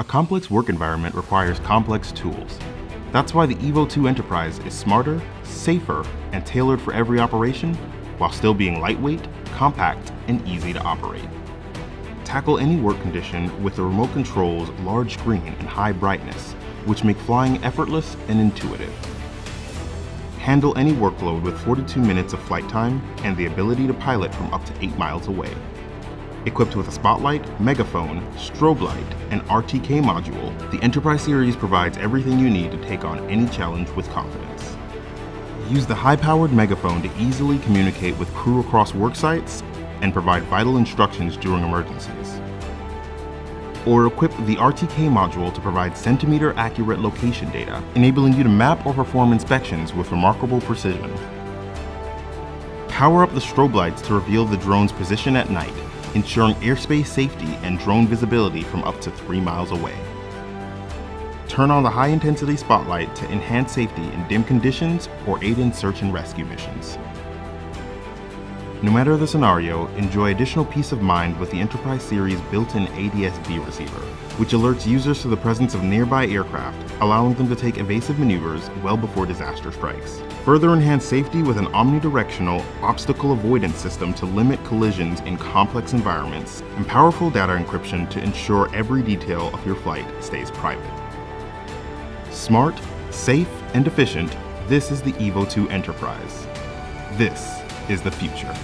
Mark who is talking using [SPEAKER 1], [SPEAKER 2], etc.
[SPEAKER 1] A complex work environment requires complex tools. That's why the EVO II Enterprise is smarter, safer, and tailored for every operation, while still being lightweight, compact, and easy to operate. Tackle any work condition with the remote control's large screen and high brightness, which make flying effortless and intuitive. Handle any workload with 42 minutes of flight time and the ability to pilot from up to 8 miles away. Equipped with a spotlight, megaphone, strobe light, and RTK module, the Enterprise series provides everything you need to take on any challenge with confidence. Use the high-powered megaphone to easily communicate with crew across work sites and provide vital instructions during emergencies. Or equip the RTK module to provide centimeter-accurate location data, enabling you to map or perform inspections with remarkable precision. Power up the strobe lights to reveal the drone's position at night, ensuring airspace safety and drone visibility from up to 3 miles away. Turn on the high-intensity spotlight to enhance safety in dim conditions or aid in search and rescue missions. No matter the scenario, enjoy additional peace of mind with the Enterprise series' built-in ADS-B receiver, which alerts users to the presence of nearby aircraft, allowing them to take evasive maneuvers well before disaster strikes. Further enhance safety with an omnidirectional obstacle avoidance system to limit collisions in complex environments, and powerful data encryption to ensure every detail of your flight stays private. Smart, safe, and efficient, this is the EVO II Enterprise. This is the future.